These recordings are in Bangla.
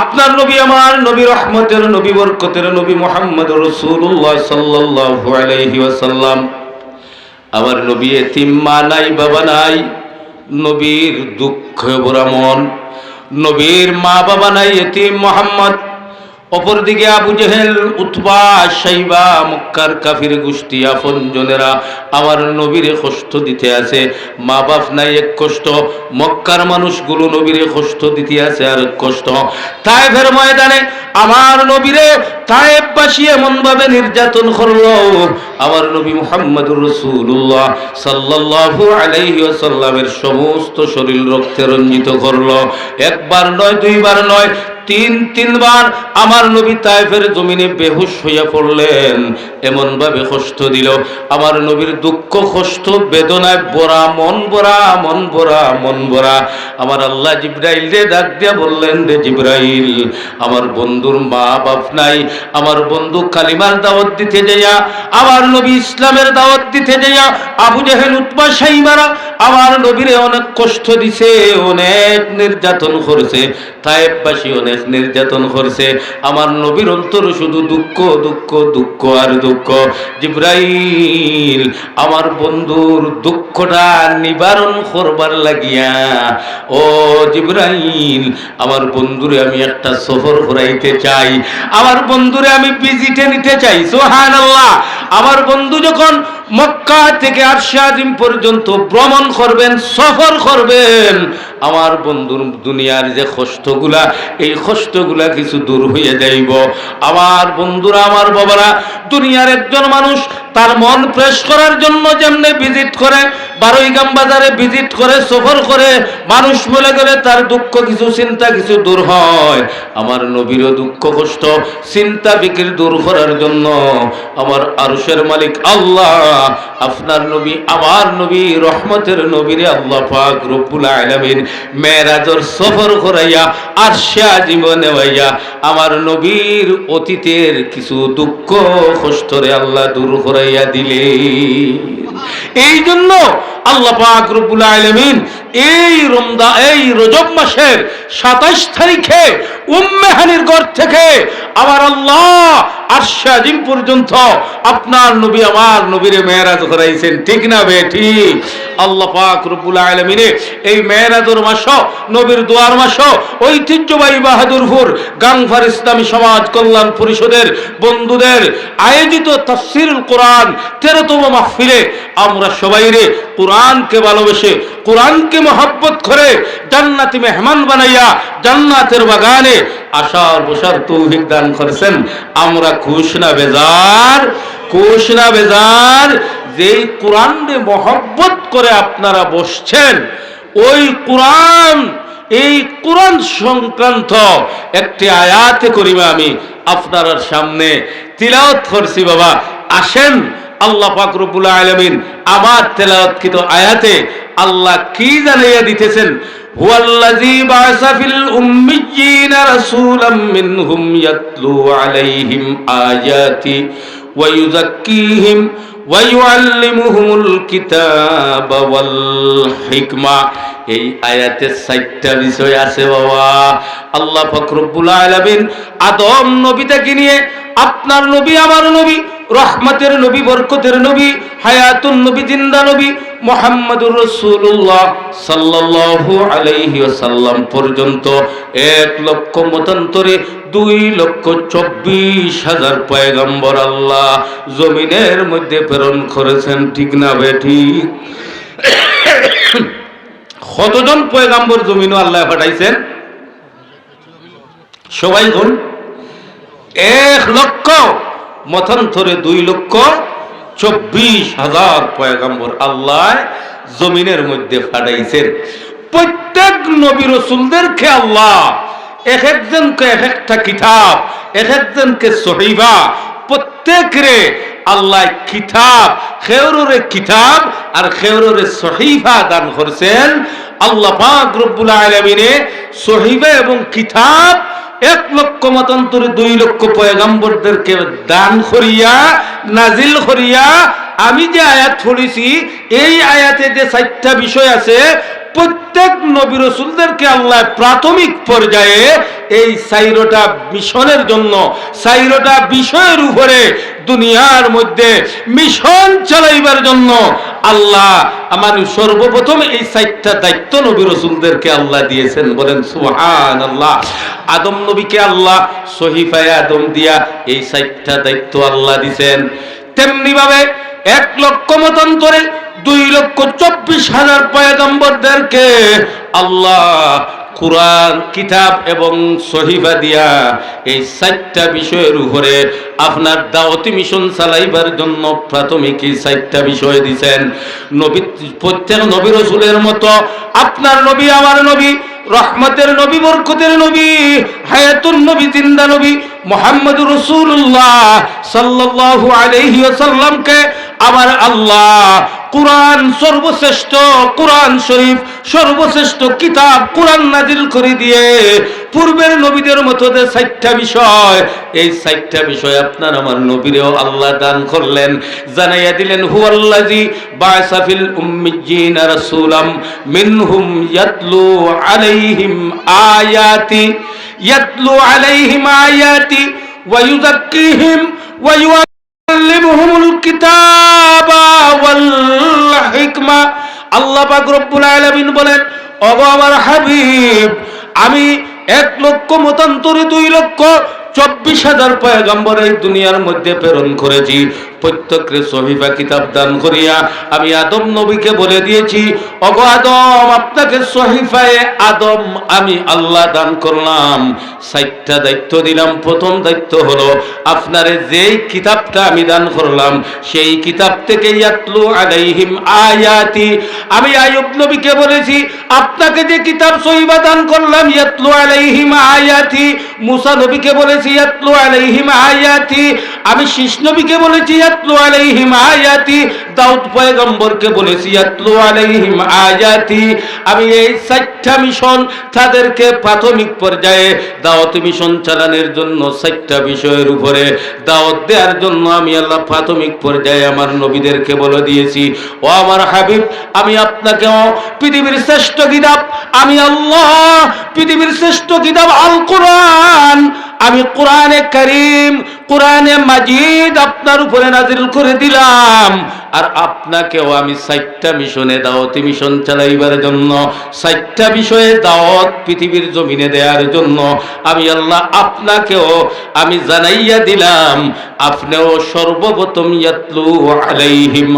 আপনার নবী আমার নবী রহমতের নবী বরকতের নবী মুহাম্মদ রাসূলুল্লাহ সাল্লাল্লাহু আলাইহি ওয়াসাল্লাম। আমার নবী এতিম, মা নাই বাবা নাই, নবীর দুঃখে ভরা মন, নবীর মা বাবা নাই, এতিম মুহাম্মদ। অপরদিকে আবু জেহেল, উতবা, শাইবা, মক্কার কাফির গোষ্ঠী আপনজনেরা আমার নবীরে কষ্ট দিতে আছে। মা বাপ নাই এক কষ্ট, মক্কার মানুষগুলো নবীরে কষ্ট দিতে আছে আর এক কষ্ট। তায়েফের ময়দানে আমার নবীরে তায়েফবাসী এমন ভাবে নির্যাতন করলো, আমার নবী মুহাম্মদুর রাসূলুল্লাহ সাল্লাল্লাহু আলাইহি ওয়াসাল্লামের সমস্ত শরীর রক্তে রঞ্জিত করলো। একবার নয়, দুইবার নয়, তিনবার আমার নবী তায়েফের জমিনে বেহুশ হইয়া পড়লেন। এমন ভাবে কষ্ট দিল, আমার নবীর দুঃখ কষ্ট বেদনায় ভরা, মন ভরা, মন ভরা, মন ভরা। আমার আল্লাহ জিবরাইল রে ডাক দিয়া বললেন, রে জিবরাইল, আমার বন্ধুর মা বাপ নাই, আমার বন্ধু কালিমার দাওয়াত দিতে যাইয়া, আমার নবী ইসলামের দাওয়াত দিতে যাইয়া আবু জেহেল, উতবা, শাইবারা আমার নবীরে অনেক কষ্ট দিছে, অনেক নির্যাতন করেছে। তায়েফবাসী অনেক নির্যাতন করছে। আমার নবীর অন্তর শুধু দুঃখ, দুঃখ, দুঃখ আর দুঃখ। জিবরাইল আমার বন্ধুর দুঃখটা নিবারণ করবার লাগিয়া, ও জিবরাইল, আমার বন্ধুরে আমি একটা সফর করাইতে চাই, আমার বন্ধুরে আমি ভিজিটে নিতে চাই। সুবহানাল্লাহ। আমার বন্ধু যখন মক্কা থেকে আরশে আজিম পর্যন্ত ভ্রমণ করবেন, সফর করবেন, আমার বন্ধুর দুনিয়ার যে কষ্টগুলা, এই কষ্টগুলা কিছু দূর হয়ে যাইব। আমার বন্ধুরা, আমার বাবারা, দুনিয়ার একজন মানুষ তার মন ফ্রেশ করার জন্য যেমনে ভিজিট করে, বারোইগাম বাজারে ভিজিট করে, সফর করে, মানুষ বলে গেলে তার দুঃখ কিছু, চিন্তা কিছু দূর হয়। আমার নবীরও দুঃখ কষ্ট চিন্তা ফিকির দূর করার জন্য আমার আরশের মালিক আল্লাহ, আপনার নবী, আমার নবী, রহমতের নবীরে আল্লাহ পাক রব্বুল আলামিন মেরাজের সফর করাইয়া আরশে আজিম নেওয়াইয়া আমার নবীর অতীতের কিছু দুঃখ কষ্টরে আল্লাহ দূর করাইয়া দিলে। এই জন্য আল্লাহ পাক রব্বুল আলামিন এই রজব মাসের 27 তারিখে উম্মে হানির ঘর থেকে আমার আল্লাহ আরশে আজিম পর্যন্ত আপনার নবী, আমার নবীরে মেরাজ করাইছেন। ঠিক না বে ঠিক? আল্লাহ পাক রব্বুল আলামিন এই মেরাজের মাস, নবীর দোয়ার মাস, ঐতিহ্যবাহী বাহাদুরপুর গাংফার ইসলামী সমাজ কল্যাণ পরিষদের বন্ধুদের আয়োজিত তাফসীরুল কোরআন 13তম মাহফিলে আমরা সবাই রে কোরআনকে ভালোবেসে, কোরআনকে মহব্বত করে জান্নাতি মেহমান বানাইয়া জান্নাতের বাগানে আসার বসার তৌফিক দান করেছেন। আমরা খুশ না বেজার? খুশ না বেজার? যেই কোরআনকে মহব্বত করে আপনারা বসছেন, ওই কোরআন, এই কোরআন সংক্রান্ত একটি আয়াতে করিমা আমি আপনার সামনে তিলাওয়াত করছি। বাবা আসেন, আল্লাহ পাক রব্বুল আলামিন আমার তেলাওয়াতকৃত আয়াতে আল্লাহ কি জানাইয়া দিতেছেন। হুয়াল্লাযী বা'আসা ফিল উম্মিয়্যিনা রাসূলাম মিনহুম ইয়াতলু আলাইহিম আয়াতি ওয়া ইউযাক্কিহিম ওয়া ইউআল্লিমুহুমুল কিতাবা ওয়াল হিকমা। এই আয়াতের 4টা বিষয় আছে বাবা। আল্লাহ পাক রব্বুল আলামিন আদম নবীকে নিয়ে আপনার নবী, আমার নবী, রহমতের নবী, বরকতের নবী, হায়াতুন নবী, জিন্দা নবী মুহাম্মদুর রাসূলুল্লাহ সাল্লাল্লাহু আলাইহি ওয়াসাল্লাম পর্যন্ত 1 লক্ষ মতান্তরে 2,24,000 পয়গম্বর আল্লাহ জমিনের মধ্যে প্রেরণ করেছেন। ঠিক না বেঠি? কতজন পয়গম্বর জমিনে আল্লাহ পাঠাইছেন? সবাই কোন 1 লক্ষ মতান্তরে 2,24,000 পয়গম্বর আল্লাহ জমিনের মধ্যে পাঠাইছেন। প্রত্যেক নবী রাসূলদেরকে আল্লাহ এক একজনকে এক একটা কিতাব, এক একজনকে সহিফা, প্রত্যেকরে আল্লাহ কিতাব, খেয়রুরে কিতাব আর খেয়রুরে সহিফা দান করেছেন। আল্লাহ পাক রব্বুল আলামিন সহিফা এবং কিতাব 1 লক্ষ মতান্তরে 2 লক্ষ পয়গম্বরদেরকে দান করিয়া, নাজিল করিয়া, আমি যে আয়াত পড়েছি এই আয়াতে যে 4টা বিষয় আছে, প্রত্যেক নবী রাসূলদেরকে আল্লাহ প্রাথমিক পর্যায়ে এই 4টা মিশনের জন্য 4টা বিষয়ের উপরে দুনিয়ার মধ্যে মিশন চালাইবার জন্য আল্লাহ আমার সর্বপ্রথম এই 4টা দায়িত্ব নবী রাসূলদেরকে আল্লাহ দিয়েছেন। বলেন সুবহানাল্লাহ। আদম নবীকে আল্লাহ সহিফায়ে আদম দিয়া এই 4টা দায়িত্ব আল্লাহ দিয়েছেন। তেমনি ভাবে 1 লক্ষ মতান্তরে 2,24,000 পয়গম্বরদেরকে আল্লাহ কুরআন কিতাব এবং সহিফা দিয়া এই 4টা বিষয়ের উপরে আপনার দাওয়াতি মিশন চালাইবার জন্য প্রাথমিক এই 4টা বিষয় দিয়েছেন। নবী প্রত্যেক নবী রাসূলের মতো আপনার নবী আমার নবী রহমতের নবী বরকতের নবী হায়াতুন নবী জিন্দা নবী মুহাম্মদুর রাসূলুল্লাহ সাল্লাল্লাহু আলাইহি ওয়াসাল্লামকে আমার আল্লাহ কুরআন সর্বশ্রেষ্ঠ কুরআন শরীফ সর্বশ্রেষ্ঠ কিতাব কুরআন নাজিল করে দিয়ে পূর্বের নবীদের মতো যে 4টা বিষয় এই 4টা বিষয় আপনার আমার নবীরেও আল্লাহ দান করলেন, জানাইয়া দিলেন হুয়াল্লাযী বা'সা ফিল উম্মিয়্যিনা রাসূলাম মিনহুম ইয়াতলু আলাইহিম আয়াতি ওয়া ইউযাক্কিহিম ওয়া ইউআল্লিমুহুমুল কিতাবা ওয়াল হিকমা। আল্লাহ পাক রব্বুল আলামিন বলেন, ওগো আমার হাবিব, আমি 1 লক্ষ মতান্তরে 2,24,000 পয়গম্বর এই দুনিয়ার মধ্যে প্রেরণ করেছি। প্রত্যেককে সহিফা কিতাব দান করিয়া আমি আদম নবীকে বলে দিয়েছি, ওগো আদম, আপনাকে সহিফায়ে আদম আমি আল্লাহ দান করলাম। 4টা দায়িত্ব দিলাম। প্রথম দায়িত্ব হলো আপনারে যেই কিতাবটা আমি দান করলাম সেই কিতাব থেকে ইয়াতলু আলাইহিম আয়াতি। আমি আইয়ুব নবীকে বলেছি, আপনাকে যে কিতাব সহিফা দান করলাম ইয়াতলু আলাইহিম আয়াতি। মুসা নবীকে বলেছি ইয়াতলু আলাইহিম আয়াতি। আমি শীষ নবীকে বলেছি ইয়াতলু আলাইহিম আয়াতি। দাউদ পয়গম্বরকে বলেছি ইয়াতলু আলাইহিম আয়াতি। আমি এই 4টা মিশন তাদেরকে প্রাথমিক পর্যায়ে দাওয়াত মিশন চালানোর জন্য 4টা বিষয়ের উপরে দাওয়াত দেওয়ার জন্য আমি আল্লাহ প্রাথমিক পর্যায়ে আমার নবীদেরকে বলে দিয়েছি, ও আমার হাবিব, আমি আপনাকে পৃথিবীর শ্রেষ্ঠ কিতাব আমি আল্লাহ পৃথিবীর শ্রেষ্ঠ কিতাব আল কোরআন আমি কোরআনে কারীম কোরআনে মাজিদ আপনার উপরে নাজিল করে দিলাম। আর আপনাকেও আমি 4টা মিশনে দাওয়াতি মিশন চালাইবার জন্য 4টা বিষয়ে দাওয়াত পৃথিবীর জমিনে দেওয়ার জন্য আমি আল্লাহ আপনাকেও আমি জানাইয়া দিলাম। আপনিও সর্বপ্রথম ইয়াতলু আলাইহিম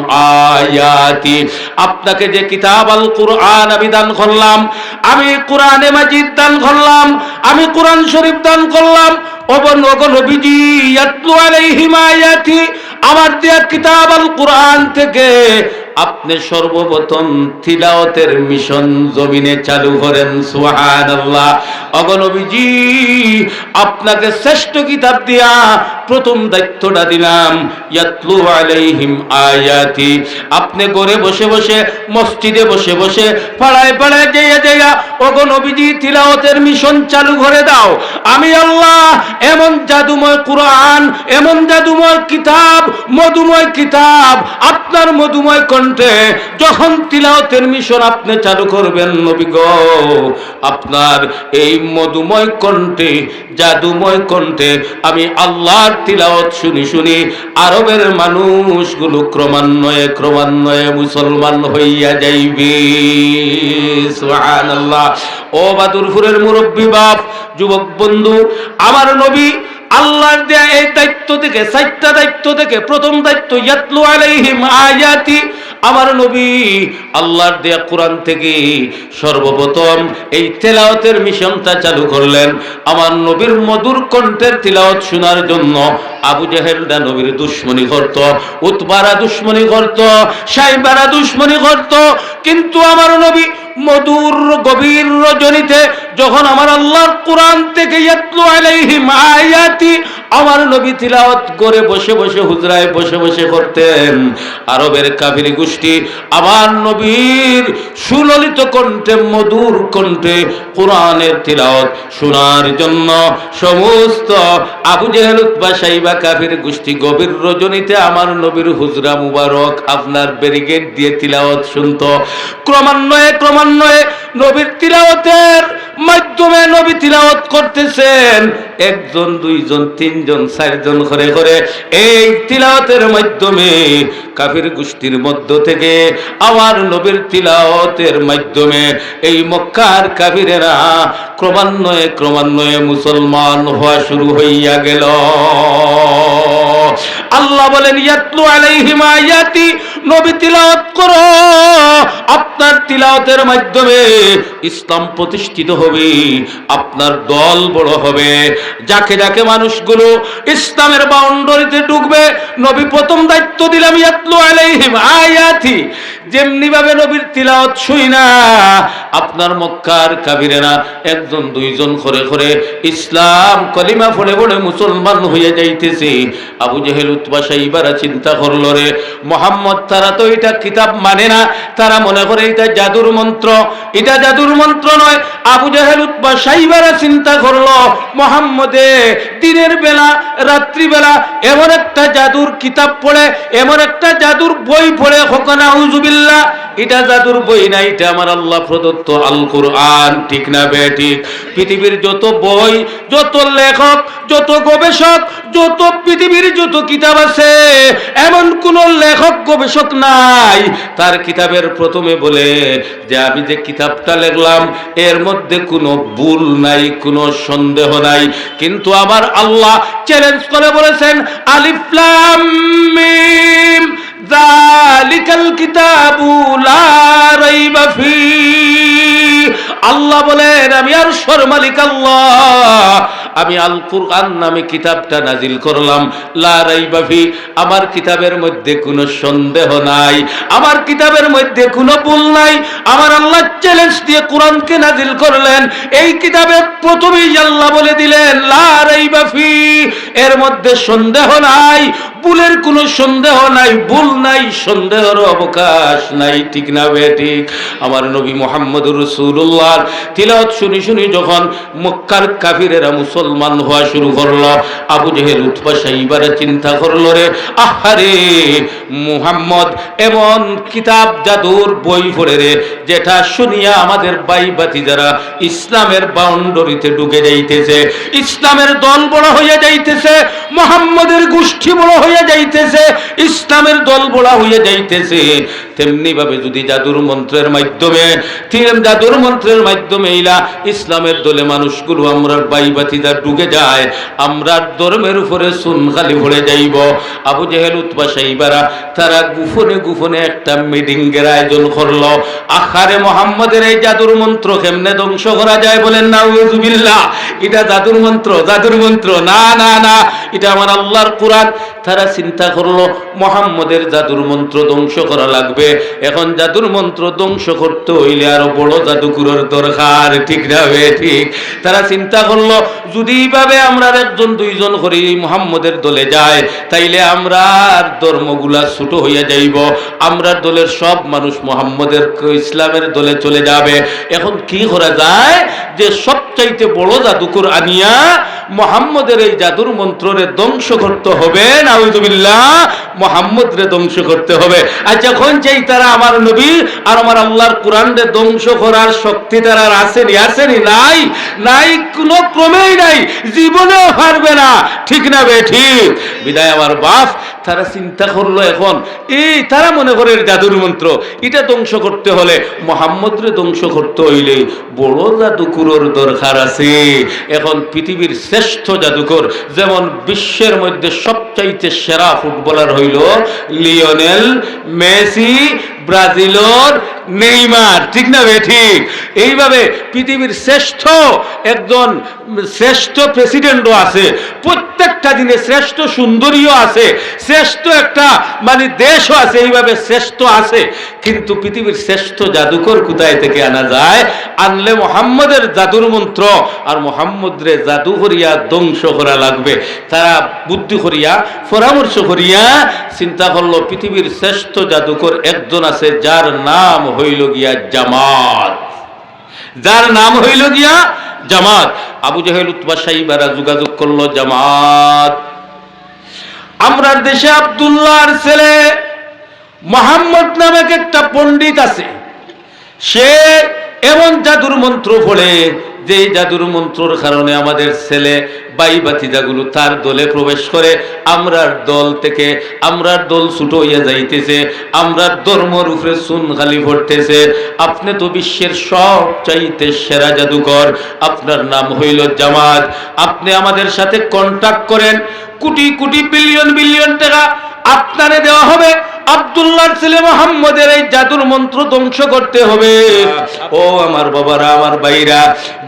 আয়াতি, আপনাকে যে কিতাব আল কোরআন আমি দান করলাম, আমি কোরআনে মাজিদ দান করলাম, আমি কোরআন শরীফ দান করলাম, নবীজি ইয়াতলু আলাইহিম আয়াতি, আমার দেয়া কিতাব আল কোরআন থেকে আপনি সর্বপ্রথম তিলাওয়াতের মিশন জমিনে চালু করেন। সুবহানাল্লাহ। নবীজি, আপনাকে শ্রেষ্ঠ কিতাব দিয়া প্রথম দায়িত্বটা দিলাম ইয়াতলু আলাইহিম আয়াতি। আপনি ঘরে বসে বসে মসজিদে বসে বসে পাড়ায় পাড়ায় যেয়ে যেয়ে নবীজি তিলাওয়াতের মিশন চালু করে দাও। আমি আল্লাহ এমন জাদুময় কোরআন, এমন জাদুময় কিতাব, মধুময় কিতাব আপনার মধুময় কণ্ঠে যখন তিলাওয়াতের মিশন আপনি চালু করবেন নবী গো, আপনার এই মধুময় কণ্ঠে জাদুময় কণ্ঠে আমি আল্লাহর তিলাওয়াত শুনি শুনি আরবের মানুষগুলো ক্রমান্বয়ে মুসলমান হইয়া যাইবে। সুবহানাল্লাহ। ও বাদুরপুরের মুরব্বী বাপ, যুবক বন্ধু, আমার নবী আল্লাহর দেয়া এই দায়িত্ব থেকে 4টা দায়িত্ব থেকে প্রথম দায়িত্ব ইয়াতলু আলাইহিম আয়াতি। আমার নবী আল্লাহর দেয়া কোরআন থেকে সর্বপ্রথম এই তেলাওয়াতের মিশনটা চালু করলেন। আমার নবীর মধুর কণ্ঠের তিলাওয়াত শোনার জন্য আবু জাহেলরা নবীর দুশমনি করত, উতবারা দুশমনি করত, সাইবারা দুশমনি করত, কিন্তু আমার নবী মধুর গভীর রজনীতে যখন আমার আল্লাহর কোরআন থেকে ইয়াতলু আলাইহিম আয়াতি আমার নবী তিলাওয়াত করে বসে বসে হুজরায় বসে বসে করতেন, আরবের কাফির গোষ্ঠী আমার নবীর সুললিত কণ্ঠে মধুর কণ্ঠে কোরআনের তিলাওয়াত শোনার জন্য সমস্ত আবু জেহেল উতবা সাইবা কাফির গোষ্ঠী গভীর রজনীতে আমার নবীর হুজরা মুবারক আপনার ব্যারিকেড দিয়ে তিলাওয়াত শুনতো। ক্রমান্বয়ে নবীর তিলাওয়াতের মাধ্যমে নবী তিলাওয়াত করতেছেন, একজন দুইজন তিনজন চারজন করে করে এই তিলাওয়াতের মাধ্যমে কাফির গোষ্ঠীর মধ্য থেকে আমার নবীর তিলাওয়াতের মাধ্যমে এই মক্কার কাফিরেরা ক্রমান্বয়ে মুসলমান হওয়া শুরু হইয়া গেল। আল্লাহ বলেন ইয়াতলু আলাইহিম আয়াতি, নবী তিলাওয়াত করো, আপনার তিলাওয়াতের মাধ্যমে ইসলাম প্রতিষ্ঠিত হবে, আপনার দল বড় হবে। যাকে যাকে মানুষগুলো ইসলামের বাউন্ডারিতে ঢুকবে নবী প্রথম দায়িত্ব দিলাম ইয়াতলু আলাইহিম আয়াতি। যেমনি ভাবে নবীর তিলাওয়াত শুই না আপনার মক্কার কাফিরেরা একজন দুইজন করে করে ইসলাম কলিমা পড়ে পড়ে মুসলমান হয়ে যাইতেছে। আবু জেহেল উতবা সাইবারা চিন্তা করলো, রে মুহাম্মদ তারা তো এটা কিতাব মানে না, তারা মনে করে এটা জাদুর মন্ত্র, এটা জাদুর মন্ত্র নয়। আবু জেহেল উতবা সাইবারা চিন্তা করলো মুহাম্মদে দিনের বেলা রাত্রি বেলা এমন একটা জাদুর কিতাব পড়ে, এমন একটা জাদুর বই পড়ে, হোকানা আউযুবিল্লাহ, এটা জাদুর বই না, এটা আমার আল্লাহ প্রদত্ত আল কুরআন। ঠিক না বেঠিক? পৃথিবীর যত বই, যত লেখক, যত গবেষক, যত পৃথিবীর যত কিতাব আছে, এমন কোন লেখক গবেষক নাই তার কিতাবের প্রথমে বলে যে আমি যে কিতাবটা লিখলাম এর মধ্যে কোনো ভুল নাই, কোনো সন্দেহ নাই। কিন্তু আমার আল্লাহ চ্যালেঞ্জ করে বলেছেন আলিফ লাম মিম যালিকাল কিতাবু লা রাইবা ফি। আল্লাহ বলেন আমি আরশের মালিক আল্লাহ, আমি আল কুরআন নামে কিতাবটা নাজিল করলাম, লা রাইবা ফি, আমার কিতাবের মধ্যে কোনো সন্দেহ নাই, আমার কিতাবের মধ্যে কোনো ভুল নাই। আমার আল্লাহ চ্যালেঞ্জ দিয়ে কোরআনকে নাজিল করলেন, এই কিতাবে প্রথমেই আল্লাহ বলে দিলেন লা রাইবা ফি, এর মধ্যে সন্দেহ নাই, ভুলের কোনো সন্দেহ নাই, ভুল নাই, সন্দেহের অবকাশ নাই। ঠিক না বেঠিক? আমার নবী মুহাম্মদুর রাসূলুল্লাহ তিলাওয়াত শুনি শুনি যখন মক্কার কাফিরেরা মুসলমান হওয়া শুরু করলো, আবু জেহেল উতবা সাইবারা চিন্তা করলো, রে আহারে মুহাম্মদ এমন কিতাব জাদুর বই পড়ে রে যেটা শুনিয়া আমাদের ভাই ভাতিজারা ইসলামের বাউন্ডারিতে ঢুকে যাইতেছে, ইসলামের দল বড় হয়ে যাইতেছে, মুহাম্মদের গোষ্ঠী বড় হয়ে যাইতেছে, ইসলামের দল বড় হয়ে যাইতেছে। তেমনি ভাবে যদি জাদুর মন্ত্রের মাধ্যমে ইলা ইসলামের দলে মানুষগুলো আমরা ভাই ভাতিজা ঢুকে যায়, আমরা ধর্মের উপরে সুনখালি ভরে যাইব। আবু জেহেল উতবা সাইবারা তারা গোপনে একটা মিটিং এর আয়োজন করলো। আখারে মুহাম্মদের এই জাদুর মন্ত্র কেমনে ধ্বংস করা যায় বলেন নাউযুবিল্লাহ। এটা জাদুর মন্ত্র না না না, এটা আমার আল্লাহর কোরআন। তারা চিন্তা করলো মুহাম্মদের জাদুর মন্ত্র ধ্বংস করা লাগবে। এখন জাদুর মন্ত্র ধ্বংস করতে হইলে আরো বড় জাদুকরের দরকার। ঠিক না ঠিক? তারা চিন্তা করলো যদি এইভাবে আমরা একজন দুইজন করে মুহাম্মদের দলে যায় তাইলে আমরা ধর্মগুলা ছোট হইয়া যাইব, আমরা দলের সব মানুষ মুহাম্মদের ইসলামের দলে চলে যাবে। এখন কি করা যায় যে সবচাইতে বড় জাদুকর আনিয়া মুহাম্মদের এই জাদুর মন্ত্ররে ধ্বংস করতে হবে। নাউযুবিল্লাহ, মুহাম্মদরে ধ্বংস করতে হবে। আর যখন চাই তারা আমার নবী আর আমার আল্লাহর কোরআনরে ধ্বংস করার শক্তি তারা আসেনি নাই, কোনো ক্রমেই নাই, জীবনেও পারবে না। ঠিক না ঠিক? বিদায় আমার বাপ তারা চিন্তা করলো, এখন এই তারা মনে করে জাদুর মন্ত্র এটা ধ্বংস করতে হলে মুহাম্মদরে ধ্বংস করতে হইলে বড় জাদুকরের দরকার আছে। এখন পৃথিবীর শ্রেষ্ঠ জাদুকর, যেমন বিশ্বের মধ্যে সবচাইতে সেরা ফুটবলার হইল লিওনেল মেসি, ব্রাজিলের নেইমার, ঠিক না বে ঠিক? এইভাবে পৃথিবীর শ্রেষ্ঠ একজন শ্রেষ্ঠ প্রেসিডেন্টও আছে, প্রত্যেকটা দিনে শ্রেষ্ঠ সুন্দরীও আছে, শ্রেষ্ঠ একটা মানে দেশও আছে, এইভাবে শ্রেষ্ঠ আছে। কিন্তু পৃথিবীর শ্রেষ্ঠ জাদুকর কোথায় থেকে আনা যায়? আনলে মোহাম্মদের জাদুর মন্ত্র, আর মোহাম্মদরে জাদু করিয়া ধ্বংস করা লাগবে। তারা বুদ্ধি করিয়া পরামর্শ করিয়া চিন্তা করলো পৃথিবীর শ্রেষ্ঠ জাদুকর একজন আছে, যার নাম হইল গিয়া জামাত, যার নাম হইল গিয়া জামাত। আবু জেহেল উতবা সাইবারা যোগাযোগ করলো, জামাত, আমরা দেশে আব্দুল্লাহর ছেলে মোহাম্মদ নামে একটা পণ্ডিত আছে, সে এমন জাদুর মন্ত্র পড়ে যে জাদুর মন্ত্রর কারণে আমাদের ছেলে বাই বাতিজাগুলো তার দলে প্রবেশ করে, আমরার দল থেকে আমরার দল ছুটো হইয়া যাইতেছে, আমরার ধর্মর উপরে চুন খালি পড়তেছে। আপনি তো বিশ্বের সব চাইতে সেরা জাদুকর, আপনার নাম হইল জামাত, আপনি আমাদের সাথে কন্ট্যাক্ট করেন, কোটি কোটি বিলিয়ন বিলিয়ন টাকা আপনারে দেওয়া হবে, আব্দুল্লাহর ছেলে মোহাম্মদের এই জাদুর মন্ত্র ধ্বংস করতে হবে। ও আমার বাবারা, আমার ভাইরা,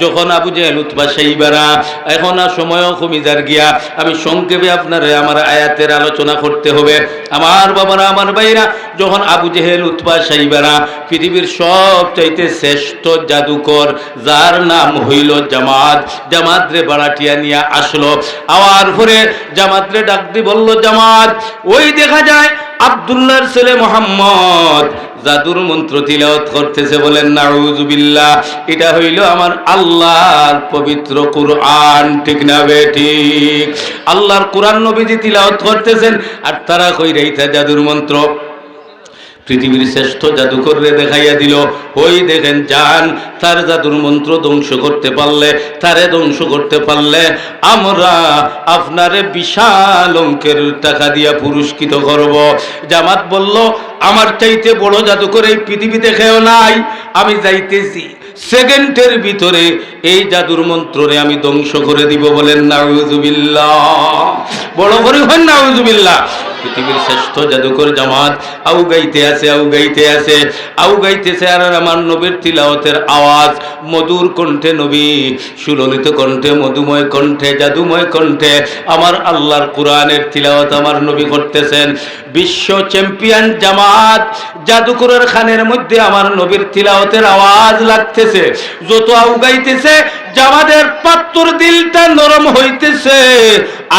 যখন আবু জেহেল উতবা সাইবারা, এখন আর সময়ও কমিজার গিয়া, আমি সংক্ষেপে আপনারে আমার আয়াতের আলোচনা করতে হবে। আমার বাবারা, আমার ভাইরা, যখন আবু জেহেল উতবা সাইবারা পৃথিবীর সব চাইতে শ্রেষ্ঠ জাদুকর, যার নাম হইল জামাত, জামাতরে বাড়াটিয়া নিয়ে আসলো। আওয়ার পরে জামাতরে ডাক দিয়ে বলল, জামাত, ওই দেখা যায় আব্দুল্লাহর ছেলে মোহাম্মদ জাদুর মন্ত্র তিলাওয়াত করতেছে, বলেন নাউযুবিল্লাহ। এটা হইল আমার আল্লাহর পবিত্র কুরআন, ঠিক না বেঠিক? আল্লাহর কুরআন নবীজি তিলাওয়াত করতেছেন, আর তারা কইরা এইটা জাদুর মন্ত্র। পৃথিবীর শ্রেষ্ঠ জাদুকররে দেখাইয়া দিল, ওই দেখেন যান, তার জাদুর মন্ত্র ধ্বংস করতে পারলে, তারে ধ্বংস করতে পারলে আমরা আপনারে বিশাল অঙ্কের টাকা দিয়া পুরস্কৃত করব। জামাত বলল, আমার চাইতে বড় জাদুকর এই পৃথিবীতে কেউ নাই, আমি যাইতেছি সেকেন্ডের ভিতরে এই জাদুর মন্ত্ররে আমি ধ্বংস করে দিব, বলেন নাউযুবিল্লাহ। বড় করে হন নাউযুবিল্লাহ। পৃথিবীর শ্রেষ্ঠ জাদুকর জামাত আউ গাইতে আছে, আউ গাইতে আছে, আউ গাইতেছে, আর আমার নবীর তিলাওয়াতের আওয়াজ মধুর কণ্ঠে, নবী সুললিত কণ্ঠে, মধুময় কণ্ঠে, জাদুময় কণ্ঠে আমার আল্লাহর কুরআনের তিলাওয়াত আমার নবী করতেছেন। বিশ্ব চ্যাম্পিয়ন জামাত জাদুকরের খানের মধ্যে আমার নবীর তিলাওয়াতের আওয়াজ লাগতেছে, যত আউ গাইতেছে জামাতের পাত্তর দিলটা নরম হইতেছে,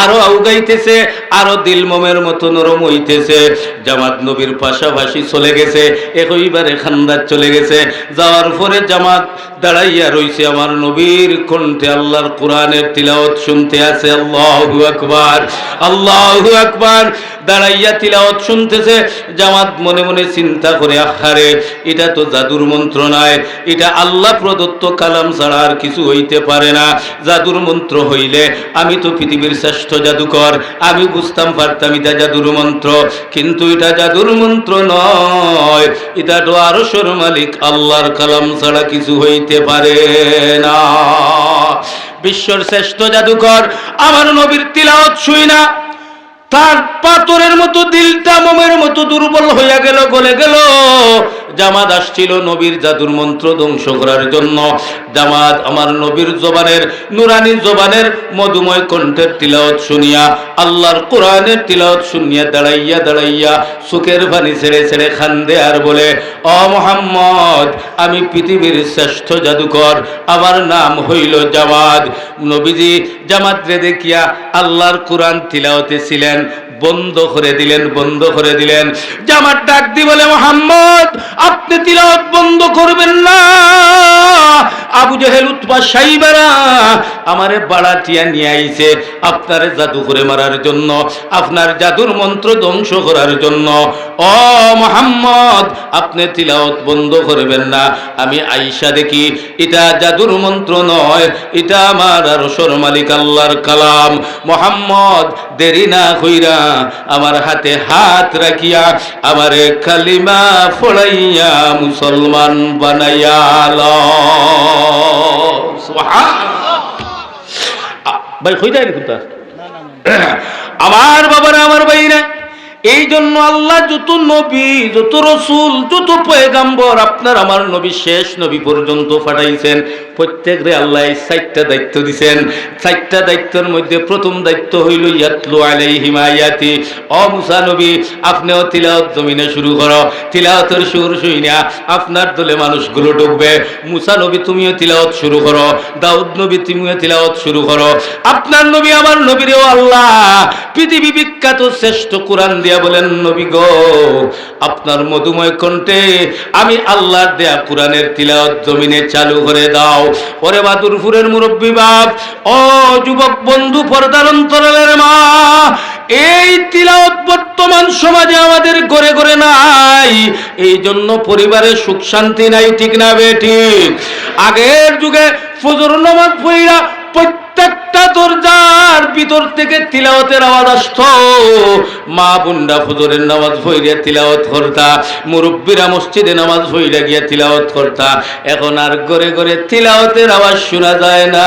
আরো আউগাইতেছে, আরো দিল মোমের মতো নরম হইতেছে। জামাত নবীর পাশাপাশি চলে গেছে, একইবারে খান্দার চলে গেছে। যাওয়ার পরে জামাত দাঁড়াইয়া রইছে, আমার নবীর কণ্ঠে আল্লাহর কোরআনের তিলাওয়াত শুনতে আছে। আল্লাহু আকবার, আল্লাহু আকবার। দাঁড়াইয়া তিলাওয়াত শুনতেছে। জামাত মনে মনে চিন্তা করে, আহারে, এটা তো জাদুর মন্ত্র নয়, এটা আল্লাহ প্রদত্ত কালাম ছাড়া আর কিছু হইতে পারে না। জাদুর মন্ত্র হইলে আমি তো পৃথিবীর শ্রেষ্ঠ জাদুকর, আমি বুঝতাম পারতাম এটা জাদুর মন্ত্র, কিন্তু এটা জাদুর মন্ত্র নয়, এটা তো আরশের মালিক আল্লাহর কালাম ছাড়া কিছু হইতে পারে না। বিশ্বর শ্রেষ্ঠ জাদুকর আমার নবীর তিলাওয়াত শুই না, তার পাথরের মতো দিলটা মোমের মতো দুর্বল হইয়া গেল, গলে গেল। জামাত আসছিল নবীর জাদুর মন্ত্র ধ্বংস করার জন্য। জামাত আমার নবীর জবানের, নুরানি জবানের মধুময় কণ্ঠের তিলাওয়াত শুনিয়া, আল্লাহর কোরআনের তিলাওয়াত শুনিয়া দাঁড়াইয়া দাঁড়াইয়া চোখের পানি ছেড়ে ছেড়ে কান্দে আর বলে, ও মুহাম্মদ, আমি পৃথিবীর শ্রেষ্ঠ জাদুকর, আমার নাম হইল জামাত। নবীজি জামাত রে দেখিয়া আল্লাহর কোরআন তিলাওয়াতে ছিলেন, বন্ধ করে দিলেন, বন্ধ করে দিলেন। জামাত ডাক দি বলে, মুহাম্মদ, আপনি তিলাওয়াত বন্ধ করবেন না। আবু জেহেল উতবা সাইবারা আমারে বাড়াটিয়া নিয়ে আইছে আপনারে জাদু করে মারার জন্য, আপনার জাদুর মন্ত্র ধ্বংস করার জন্য। ও মুহাম্মদ, আপনি তিলাওয়াত বন্ধ করবেন না। আমি আয়েশা দেখি এটা জাদুর মন্ত্র নয়, এটা আমার আরশের মালিক আল্লাহর কালাম। মুহাম্মদ, দেরি না কইরা আমার হাতে হাত রাখিয়া আমারে কালিমা পড়াইয়া মুসলমান বানাইয়া লও। সুবহানাল্লাহ। ভাই কই যায় কোথা? আমার বাবারা, আমার ভাইরা, এই জন্য আল্লাহ যত নবী, যত রসুল, যত পয়গাম্বর আপনার আমার নবী শেষ নবী পর্যন্ত পাঠাইছেন, প্রত্যেকরে আল্লাহ এই 4টা দায়িত্ব দিছেন। 4টা দায়িত্বের মধ্যে প্রথম দায়িত্ব হইল ইয়াতলু আলাইহিম আয়াতি। ও মুসা নবী, আপনিও তিলাওয়াত জমিনে শুরু করো। তিলাওয়াতের সুর শুইনা আপনার দলে মানুষগুলো ঢুকবে। মুসা নবী তুমিও তিলাওয়াত শুরু করো, দাউদ নবী তুমিও তিলাওয়াত শুরু করো। আপনার নবী আমার নবীরেও আল্লাহ পৃথিবী বিখ্যাত শ্রেষ্ঠ কোরআন দিয়া বলেন, নবী গো, আপনার মধুময় কণ্ঠে আমি আল্লাহর দেয়া কোরআনের তিলাওয়াত জমিনে চালু করে দাও। ওরে বাদুরপুরের মুরব্বী বাপ, ও যুবক বন্ধু, পর্দার অন্তরালের মা, এই তিলাওয়াত বর্তমান সমাজে আমাদের ঘরে ঘরে নাই। এই জন্য পরিবারে সুখ শান্তি নাই, ঠিক না বেঠিক? আগের যুগে ফজর নামাজ পড়া প্রত্যেকটা দরজার ভিতর থেকে তিলাওয়াতের আওয়াজ আসতো। মা বোনরা ফজরের নামাজ পড়ে তিলাওয়াত করতা, মুরব্বীরা মসজিদে নামাজ পড়ে গিয়ে তিলাওয়াত করতা। এখন আর ঘরে ঘরে তিলাওয়াতের আওয়াজ শোনা যায় না,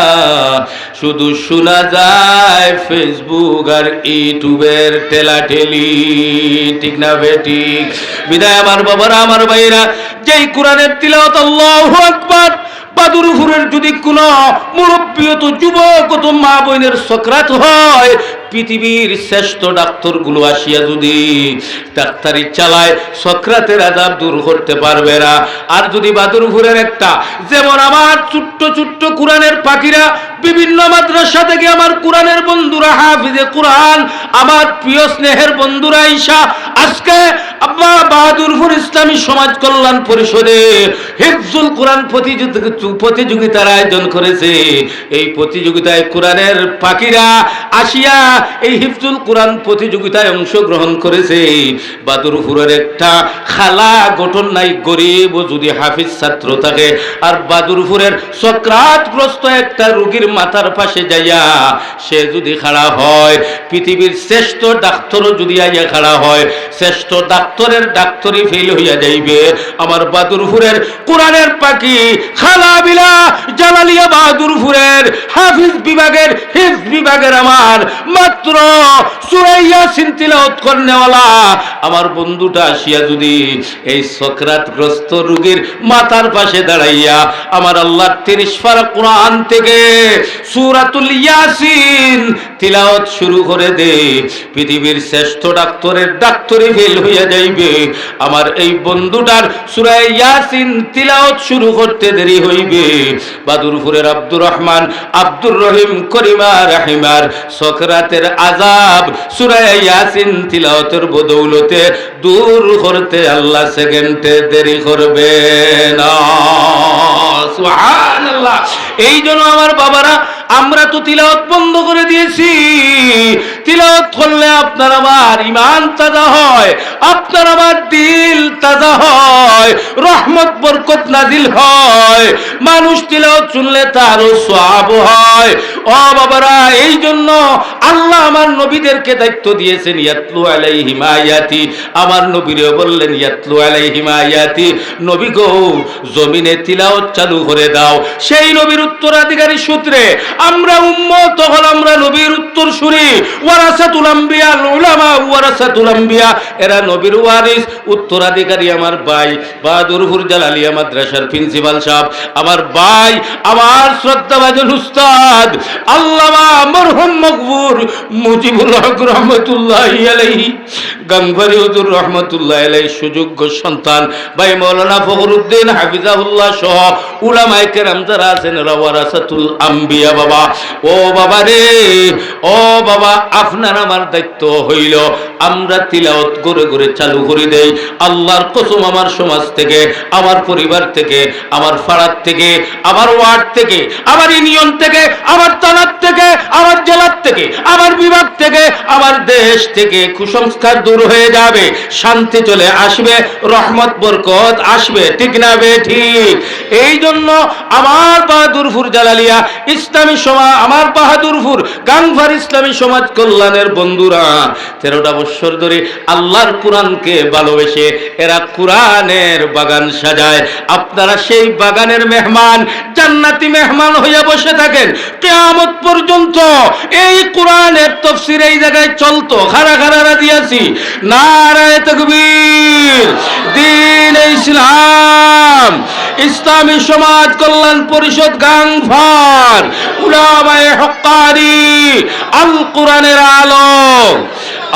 শুধু শোনা যায় ফেসবুক আর ইউটিউবের ঠেলাঠেলি, ঠিক না বেঠিক? বিদায় আমার বাবারা, আমার ভাইরা, যেই কোরআনের তিলাওয়াত আল্লাহু আকবার, বাদুরপুরের যদি কোনো মুরব্বী তো যুবক তো মা বোনের সকরাত হয়, পৃথিবীর শ্রেষ্ঠ ডাক্তারগুলো আসিয়া যদি ডাক্তারি চালায়, সকরাতের আযাব দূর করতে পারবে না। আর যদি বাদুরপুরের একটা, যেমন আমার ছোট্ট ছোট্ট কোরআনের পাখিরা, বিভিন্ন মাদ্রাসা থেকে আমার কোরআনের বন্ধুরা, হাফিজে কোরআন, আমার প্রিয় স্নেহের বন্ধুরা ঈশা, আজকে বাহাদুরপুর ইসলামী সমাজ কল্যাণ পরিষদে হিফজুল কোরআন প্রতিযোগিতার আয়োজন করেছে। এই প্রতিযোগিতায় কোরআনের পাখিরা আসিয়া এই হিফজুল কোরআন প্রতিযোগিতায় অংশগ্রহণ করেছে। বাদুরপুরের একটা খালা গঠন নাই, গরিব ও যদি হাফিজ ছাত্র থাকে, আর বাদুরপুরের সকরাতগ্রস্ত একটা রোগীর মাথার পাশে যাইয়া সে যদি খাড়া হয়, পৃথিবীর শ্রেষ্ঠ ডাক্তারও যদি আইয়া খাড়া হয়, শ্রেষ্ঠ ডাক্তারের ডাক্তারি ফেল হইয়া যাইবে। আমার বাদুরপুরের কোরআনের পাখি খালা বিলা জালালিয়া বাদুরপুরের হাফিজ বিভাগের হিফজ বিভাগের আমার মাত্র সূরা ইয়াসিন তিলাওয়াত করনেওয়ালা আমার বন্ধুটা আসিয়া যদি এই সকরাতগ্রস্ত রোগীর মাথার পাশে দাঁড়াইয়া আমার আল্লাহর 30 পারা কোরআন থেকে সূরাতুল ইয়াসিন তিলাওয়াত শুরু করে দে, পৃথিবীর শ্রেষ্ঠ ডাক্তারের ডাক্তারি ফেল হইয়া যাইবে। আমার এই বন্ধুটার সূরা ইয়াসিন তিলাওয়াত শুরু করতে দেরি হইবে। বাদুরপুরের আব্দুর রহমান, আব্দুর রহিম, করিমা, রাহিমার সকরাতের আযাব সূরা ইয়াসিন তিলাওয়াতের বদৌলতে দূর করতে আল্লাহ সেকেন্ডে দেরি করবে না। সুবহানাল্লাহ। এই জন্য আমার বাবারা, আমরা তো তিলাওয়াত বন্ধ করে দিয়েছি। তিলাওয়াত করলে আপনার আমার ঈমান তাজা হয়, আপনার আমার দিল তাজা হয়, রহমত বরকত নাজিল হয়, মানুষ তিলাওয়াত শুনলে তারও সওয়াব হয়। ও বাবারা, এই জন্য আল্লাহ আমার নবীদেরকে দায়িত্ব দিয়েছেন ইয়াতলু আলাইহিম আয়াতি। আমার নবীরেও বললেন ইয়াতলু আলাইহিম আয়াতি, নবী গো জমিনে তিলাওয়াত চালু করে দাও। সেই নবীর উত্তরাধিকারী সূত্রে আমরা উম্মত, তখন আমরা নবীর উত্তরসূরি, ওয়ারাসাতুল আম্বিয়া, উলামা ওয়ারাসাতুল আম্বিয়া, এরা নবীর ওয়ারিস, উত্তরাধিকারী। আমার ভাই বাহাদুরপুর জালালিয়া মাদ্রাসার প্রিন্সিপাল সাহেব, আমার ভাই, আমার শ্রদ্ধাভাজন উস্তাদ আল্লামা মরহুম মকবুর মুজিবুল হক রহমতুল্লাহি আলাইহি, গাঙ্গুবারী হুজুর রহমতুল্লাহি আলাইহি সুযোগ্য সন্তান ভাই মাওলানা ফখরুদ্দিন হাফিজাহুল্লাহ সহ উলামায়ে কেরাম যারা আছেন, ওয়ারাসাতুল আম্বিয়া। বাবা, ও বাবা রে, ও বাবা, আপনার আমার দায়িত্ব হইল আমরা তিলাওয়াত করে করে চালু করে দেই। আল্লাহর কসম, আমার সমাজ থেকে, আমার পরিবার থেকে, আমার পাড়ার থেকে, আমার ওয়ার্ড থেকে, আমার ইউনিয়ন থেকে, আমার থানার থেকে, আমার জেলার থেকে, আমার বিভাগ থেকে, আমার দেশ থেকে কুসংস্কার দূর হয়ে যাবে, শান্তি চলে আসবে, রহমত বরকত আসবে, ঠিক না বে ঠিক? এই জন্য আমার বাহাদুরপুর জালালিয়া ইসলামী সমাজ, আমার বাহাদুরপুর গাংভার ইসলামী সমাজ কল্যাণের বন্ধুরা 13টা বছর ধরে আল্লাহর কোরআনকে ভালোবেসে এরা কোরআনের বাগান সাজায়। আপনারা সেই বাগানের মেহমান, জান্নাতি মেহমান হইয়া বসে থাকেন কিয়ামত পর্যন্ত। এই কোরআনের তাফসীর এই জায়গায় চলতে পর্যন্ত খারা খারা রাজি আছি। নারায়ে তাকবীর। দ্বীন ইসলাম, ইসলামী সমাজ কল্যাণ পরিষদ গাংফার, উলামায়ে হক্কানি, আল কোরআনের আলো।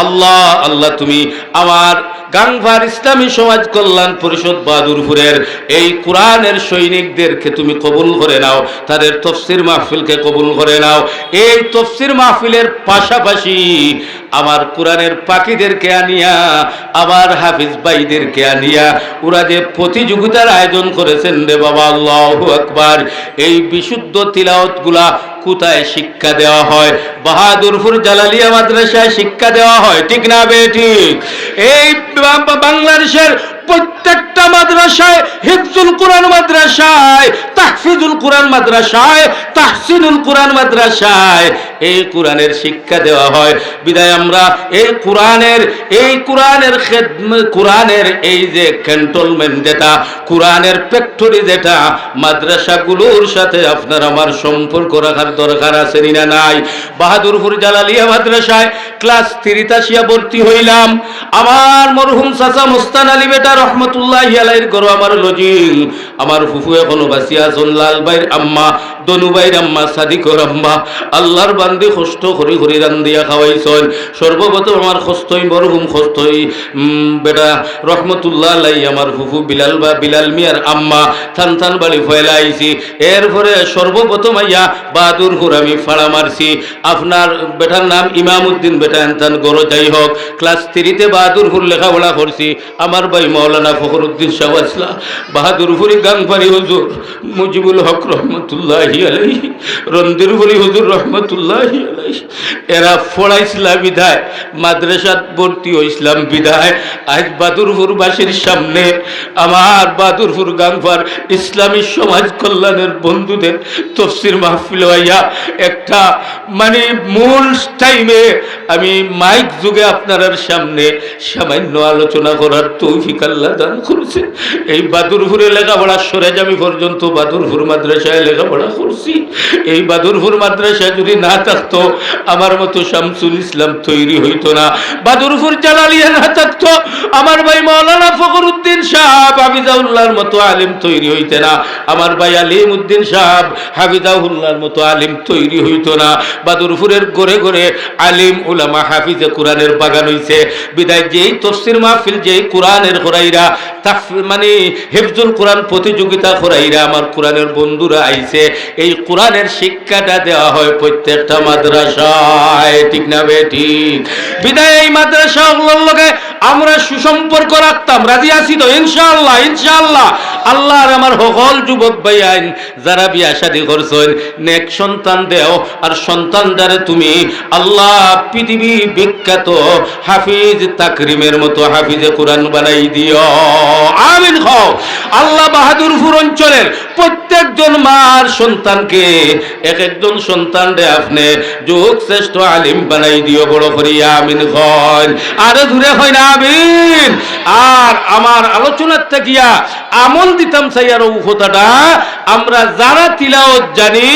আল্লাহ আল্লাহ তুমি আমার গাংফার ইসলামী সমাজ কল্যাণ পরিষদ বাহাদুরপুরের এই কোরআনের সৈনিকদেরকে তুমি কবুল করে নাও, তাদের তফসির মাহফিলকে কবুল করে নাও। এই তফসির মাহফিলের পাশাপাশি আমার কোরআনের পাখিদেরকে আনিয়া, আমার হাফিজ ভাইদেরকে আনিয়া ওরা যে প্রতিযোগিতার আয়োজন করেছেন রে বাবা, আল্লাহু আকবার। এই বিশুদ্ধ তিলাওয়াতগুলা কোথায় শিক্ষা দেওয়া হয়? বাহাদুরপুর জালালিয়া মাদ্রাসায় শিক্ষা দেওয়া হয়, ঠিক না বেঠিক? এই বাংলাদেশের প্রত্যেকটা মাদ্রাসায়, হিফজুল কোরআন মাদ্রাসায়, তাহফিজুল কোরআন মাদ্রাসায়, তাহসিনুল কোরআন মাদ্রাসায় এই কোরআনের শিক্ষা দেওয়া হয়। বিদায় আমরা এই কোরআনের এই যে ক্যান্টনমেন্ট, যেটা কোরআনের ফ্যাক্টরি, যেটা মাদ্রাসাগুলোর সাথে আপনার আমার সম্পর্ক রাখার দরকার আছে না নাই? বাহাদুরপুর জালালিয়া মাদ্রাসায় ক্লাস 3 আসিয়া ভর্তি হইলাম। আমার মরহুম চাচা মুস্তান আলী বেটা রহমতুল্লাহি আলাইহির ঘর আমার লজিং। আমার ফুফু এখনো বাঁচিয়া আছেন, লাল ভাইয়ের আম্মা, দনু ভাইয়ের আম্মা, সাদিকর আম্মা আল্লাহর বান্দি কষ্ট করি করি রান্দিয়া খাওয়াইছেন। সর্বপ্রথম আমার খস্তই মরহুম খস্তই বেটা রহমতুল্লাহ আলাই আমার ফুফু বিলাল মিয়ার আম্মা থান বাড়ি ফয়লা আইছি। এরপরে সর্বপ্রথম আইয়া বাহাদুরপুর আমি ফাড়া মারছি। আপনার বেটার নাম ইমামউদ্দিন বেটা এনতান গড়। যাই হোক, ক্লাস 3 বাহাদুরপুর লেখাপড়া করছি। আমার ভাই মাওলানা ফখরুদ্দিন শাহ আসলা বাহাদুরপুরি গাংফারি হুজুর, মুজিবুল হক রহমতুল্লাহি আলাইহি, রন্দিরপুরি হুজুর রহমতুল্লাহি আলাইহি, এরা পড়াইছিলা বিধায় মাদ্রাসাত ভর্তি হইছিলাম বিধায় আজ বাহাদুরপুরবাসীর সামনে আমার বাহাদুরপুর গাংফার ইসলামী সমাজ কল্যাণের বন্ধুদের তফসির মাহফিল হইয়া একটা মানে মূল টাইমে আমি মাইক যুগে আপনার সামনে সামান্য আলোচনা করার তৌফিক আল্লাহ দান করেছে। এই বাহাদুরপুরে লেখাপড়া সরেজামি পর্যন্ত বাহাদুরপুর মাদ্রাসায় লেখাপড়া করছি। এই বাহাদুরপুর মাদ্রাসায় যদি না থাকতো আমার মতো শামসুল ইসলাম তৈরি হইতো না। বাহাদুরপুর জালালিয়া না থাকতো আমার ভাই মাওলানা ফখরুদ্দিন সাহেব হাফিজাউল্লাহর মতো আলিম তৈরি হইতে না। আমার ভাই আলিম উদ্দিন সাহেব হাফিজাউল্লাহর মতো আলিম তৈরি হইতো না। বাহাদুরপুরের ঘরে ঘরে আলিম উলামা হাফিজে কোরআনের বাগান হইছে। বিদায় যেই তফসির মাহফিল, যেই কোরআনের খোরাইরা মানে হিফজুল কোরআন প্রতিযোগিতা খোরাইরা আমার কোরআনের বন্ধুরা আইছে, এই কোরআনের শিক্ষাটা দেওয়া হয় প্রত্যেকটা মাদ্রাসায়, ঠিক না বেঠিক? বিদায় এই মাদ্রাসাগুলোর লগে আমরা সুসম্পর্ক রাখতাম। রাজি আছি তো ইনশাআল্লাহ? ইনশাআল্লাহ। আল্লাহর আমার সকল যুবক ভাই আইন যারা বিয়া শাদী করছেন, নেক সন্তান দেও, আর সন্তান দ্বারে তুমি আল্লাহ পৃথিবী বিখ্যাত হাফিজ তাকরিমের মতো হাফিজে কোরআন বানাই দিও, আমিন হও। আল্লাহ বাহাদুরপুর অঞ্চলের প্রত্যেকজন মার সন্তানকে, এক একজন সন্তান রে আপনি যুগ শ্রেষ্ঠ আলিম বানাই দিও, বড় করিয়া আমিন হন। আরো দূরে হয় না আমিন। আর আমার আলোচনার থাকিয়া আমল দিতাম চাই আরো কথাটা, আমরা যারা তিলাওয়াত জানি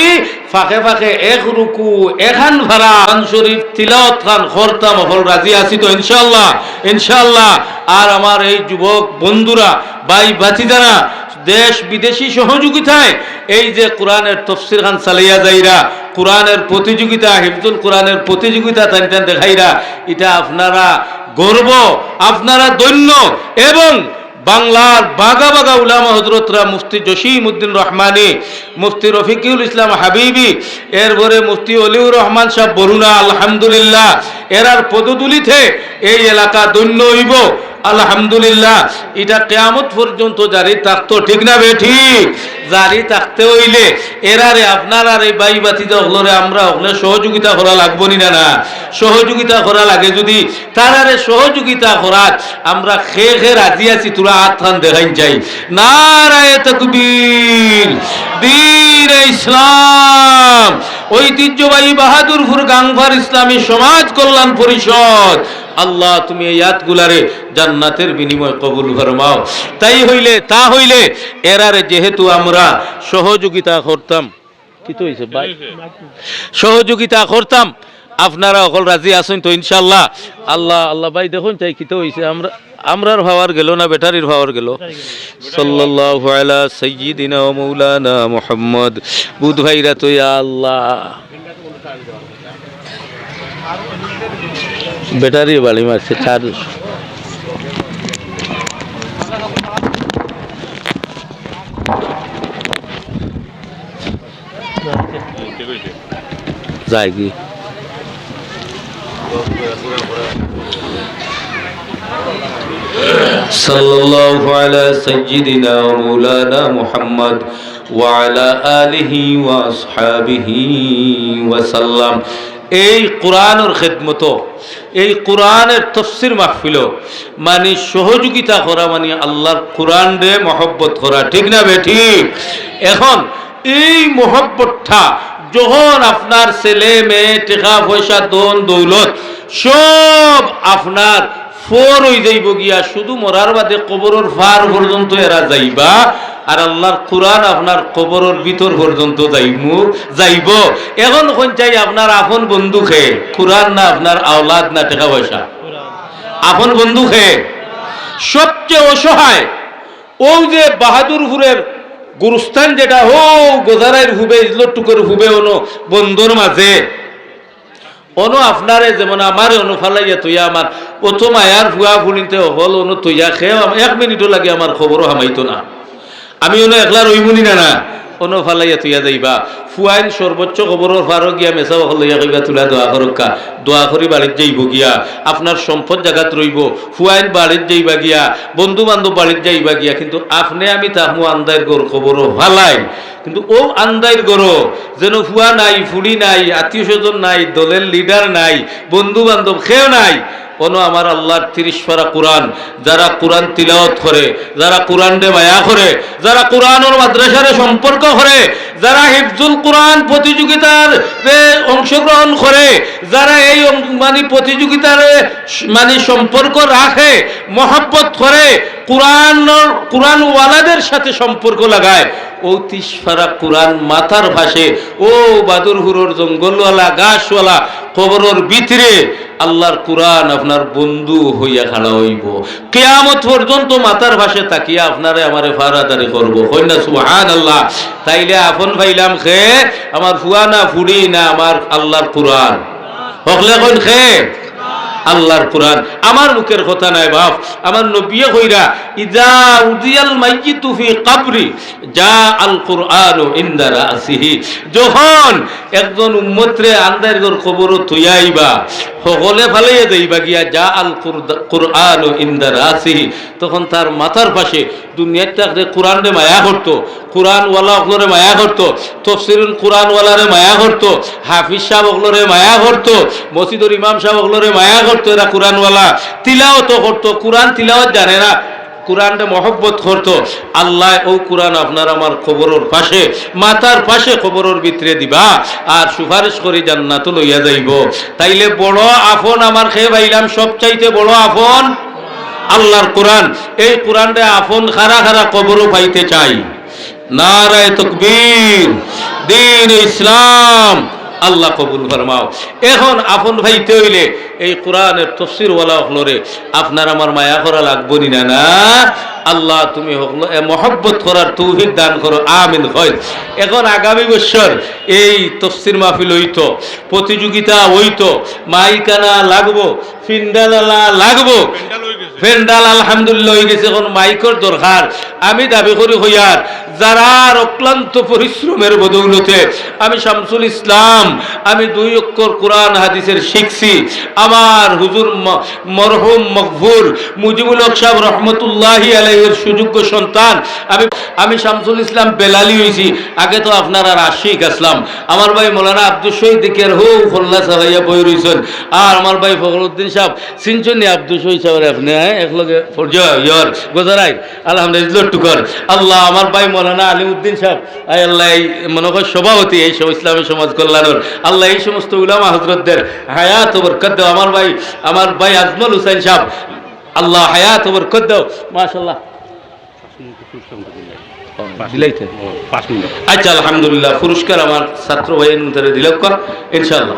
ফাঁকে ফাঁকে এক রুকু এখান ভাড়া শরীফ তিলাওয়াত খান করতাম। হল রাজি আছি তো ইনশাআল্লাহ? ইনশাআল্লাহ। আর আমার এই যুবক বন্ধুরা, ভাই ভাতিজারা দেশ বিদেশি সহযোগিতায় এই যে কোরআনের তফসির খান চালাইয়া যাইরা, কোরআনের প্রতিযোগিতা, হিফজুল কোরআনের প্রতিযোগিতা টান দেখাইরা, এটা আপনারা গর্ব, আপনারা ধন্য। এবং বাংলার বাগা বাগা উলামা হজরতরা মুফতি জসিম উদ্দিন রহমানী, মুফতি রফিকুল ইসলাম হাবিবি, এরপরে মুফতি অলিউর রহমান সাহেব বরুণা, আলহামদুলিল্লাহ এরার পদতুলিতে এই এলাকা ধন্য হইব আলহামদুলিল্লাহ। এটা কিয়ামত পর্যন্ত জারি থাকতো, ঠিক না বেঠিক? জারি থাকতে হইলে এরারে আপনার আর এই ভাই ভাতিজা হলরে আমরা হলে সহযোগিতা করা লাগবো না? না সহযোগিতা করা লাগে। যদি তারারে সহযোগিতা করার আমরা খে রাজি আছি, তোরা হাত খান দেখাই যাই। নারায়ে তাকবীর। দ্বীন ইসলাম, ঐতিহ্যবাহী বাহাদুরপুর গাংফার ইসলামী সমাজ কল্যাণ পরিষদ, আল্লাহ তুমি এই আয়াতগুলারে জান্নাতের বিনিময় কবুল ফরমাও। তাই হইলে তা হইলে এরারে যেহেতু আমরা সহযোগিতা করতাম, কি তো হইছে ভাই, সহযোগিতা করতাম, আপনারা অকল রাজি আছেন তো ইনশাআল্লাহ? আল্লাহ আল্লাহ ভাই দেখুন চাই কিতে হইছে, আমরার ভাবার গেল না ব্যাটারির ভাবার গেল। সাল্লাল্লাহু আলা সাইয়্যিদিনা ওয়া মাওলানা মুহাম্মদ। বুধ ভাইরা তো ইয়া আল্লাহ ব্যাটারি বাড়ি মারছে চার্জ। যায় কি সাল্লাল্লাহু আলা সাইয়্যিদিনা ওয়া মাওলানা মুহাম্মদ ওয়া আলা আলিহি ওয়া আসহাবিহি ওয়া সাল্লাম। এই কোরআনের খেদমত, এই কোরআনের তফসির মাহফিল মানে সহযোগিতা করা, মানে আল্লাহর কোরআন রে মহব্বত করা, ঠিক না বেঠিক? এখন এই মহব্বতটা যখন আপনার ছেলে মেয়ে টাকা পয়সা দন দৌলত সব আপনার ফোর হয়ে যাইব গিয়া, শুধু মরার বাদে কবরের ফার পর্যন্ত এরা যাইবা, আর আল্লাহর কোরআন আপনার কবরের ভিতর পর্যন্ত যাইব। এখন কোন চাই আপনার আপন বন্ধু খে কোরআন না আপনার আওলাদ না টাকা পয়সা? আপন বন্ধু খে। সবচেয়ে অসহায় ও যে বাহাদুরপুরের গুরুস্থান যেটা হো গোজারাইর হুবে ইজলটুকের হুবে অনো বন্ধুর মাঝে অনো আপনারে যেমন আমার অনু ফালাইয়া তুইয়া আমার প্রথম আয়ার ফুয়া ফুলিতে হল অনু তুইয়া খেয়ে 1 মিনিটও লাগে আমার খবরও হামাইতো না, আমি অনু একলা রইমুনি না না অনু ফালাইয়া তুইয়া যাইবা ফুয়াইন সর্বোচ্চ খবরের ফারো গিয়া মেসা হলাইয়া কইবা তুলা দোয়া করক্কা, দোয়া করি বাড়ির যাইব গিয়া, আপনার সম্পদ জায়গাত রইব, ফুয়াইন বাড়ির যাইবা গিয়া, বন্ধু বান্ধব বাড়ির যাইবা গিয়া, কিন্তু আপনি আমি তাহমু আন্দাইর গর খবরও ফালাই, কিন্তু ও আন্দাইর গরো যেন ফুয়া নাই, ফুড়ি নাই, আত্মীয় স্বজন নাই, দলের লিডার নাই, বন্ধু বান্ধব কেউ নাই। কোনো আমার আল্লাহর 30 পারা কোরআন, যারা কোরআন তিলাওয়াত করে, যারা কোরআনরে মায়া করে, যারা কোরআনের মাদ্রাসারে সম্পর্ক করে, যারা হিফজুল কোরআন প্রতিযোগিতার অংশগ্রহণ করে, যারা এই মানে প্রতিযোগিতার মানে সম্পর্ক রাখে, মহব্বত করে, কোরআনওয়ালাদের সাথে সম্পর্ক লাগায়, ও 30 পারা কোরআন মাথার ভাসে ও বাদুরহুরোর জঙ্গলওয়ালা গাছওয়ালা কবরের ভিতরে আল্লাহর কোরআন আপনার বন্ধু হইয়া খাড়া হইব, কিয়ামত পর্যন্ত মাথার ভাসে তাকিয়া আপনারে আমারে ফারাদারি করব। কইনা সুবহানাল্লাহ। তাইলে আপন ভাইলাম খে আমার ফুয়া না ফুড়ি না আমার আল্লাহর কোরআন, হকলে কইন খে আল্লাহর কোরআন। আমার মুখের কথা নাই বাপ, আমার নবী কইরা ইজা উদিয়াল মাইয়িতু ফি কবরি জা আল কুরআন ইনদা রাসিহি, যখন একজন উম্মতরে আন্দার গর কবর তুইয়াইবা সকলে ফালাইয়া দেইবা গিয়া জা আল কুরআন ইনদা রাসিহি, তখন তার মাথার পাশে দুনিয়াটাকে কোরআনরে মায়া করতো, কোরআনওয়ালা ওগুলোরে মায়া করতো, তফসিরুল কোরআনওয়ালারে মায়া করতো, হাফিজ সাহেব ওগুলোরে মায়া করতো, মসজিদের ইমাম সাহেব ওগুলোরে মায়া করতো। এরা কোরআনওয়ালা তিলাওয়াত করতো, কোরআন তিলাওয়াত জানে না, কোরআনটা মহব্বত করতো। আল্লাহ ও কোরআন আপনার আমার কবরের পাশে মাথার পাশে কবরের ভিতরে দিবা আর সুপারিশ করে জান্নাত লইয়া যাইব। তাইলে বড় আপন আমার খেয়ে পাইলাম, সবচাইতে বড় আপন আল্লাহর কোরআন। এই কোরআনটা আপন খারা খারা কবরও পাইতে চাই। নারায়ে তাকবীর, দ্বীন ইসলাম, আল্লাহ কবুল ফরমাও। এখন আপন ভাইতে হইলে এই কোরআনের তাফসীর ওয়ালা হলরে আপনার আমার মায়া করা লাগবো না? না, আল্লাহ তুমি হলো মহব্বত করার তৌফিক দান করো, আমিন। হয় এখন আগামী বছর এই তাফসীর মাহফিল হইতো, প্রতিযোগিতা হইতো, মাইকানা লাগবো, ফিন্ডালা লাগবো, ফেন্ডাল আলহামদুলিল্লাহ হয়ে গেছে, এখন মাইকর দরকার। আমি দাবি করি হইয়ার যারা অক্লান্ত পরিশ্রমের বদৌলতে আমি শামসুল ইসলাম আমি 2 অক্ষর কোরআন হাদিসের শিখছি। আমার হুজুর মরহুম মকবুর মুজিবুল হক সাহেব রহমতুল্লাহি আলাইহির সুযোগ্য সন্তান আমি শামসুল ইসলাম বেলালি হয়েছি। আগে তো আপনারা আশিক আসলাম। আমার ভাই মৌলানা আব্দুল শহীদ দিকের হো খোল্লা সাহাইয়া বই রয়েছেন, আর আমার ভাই ফখরুদ্দিন সাহেব চিনছেন আব্দুল শহীদ সাহেব আপনি? হ্যাঁ, একলগে ইয়র গোজারাই আলহামদুলিল্লাহ টুকর আল্লাহ। আমার ভাই মৌলানা আলিউদ্দিন সাহেব আল্লাহ মনে কর সভাপতি এই সব ইসলামী সমাজ কল্যাণের, আল্লাহ এই সমস্ত উলামা হজরতদের হায়াত ও বরকত দাও। আমার ভাই আজমল হুসাইন সাহেব আল্লাহ হায়াত ও বরকত দাও। মাশাআল্লাহ। আচ্ছা, আলহামদুলিল্লাহ পুরস্কার আমার ছাত্র ভাইয়ের মধ্যে দিল ইনশাআল্লাহ।